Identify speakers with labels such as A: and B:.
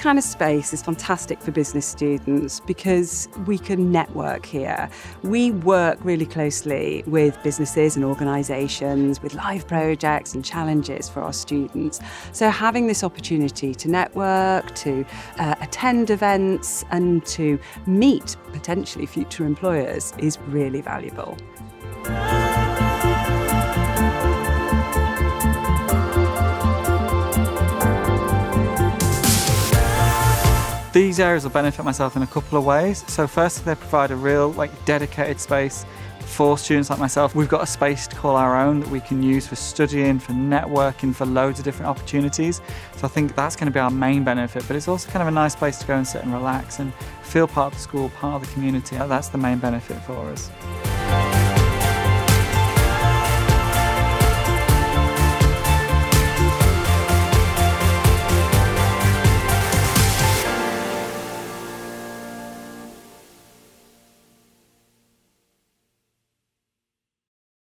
A: kind of space is fantastic for business students because we can network here. We work really closely with businesses and organisations with live projects and challenges for our students. So having this opportunity to network, to attend events and to meet potentially future employers is really valuable.
B: These areas will benefit myself in a couple of ways. So firstly, they provide a real dedicated space for students like myself. We've got a space to call our own that we can use for studying, for networking, for loads of different opportunities. So I think that's going to be our main benefit, but it's also kind of a nice place to go and sit and relax and feel part of the school, part of the community. That's the main benefit for us.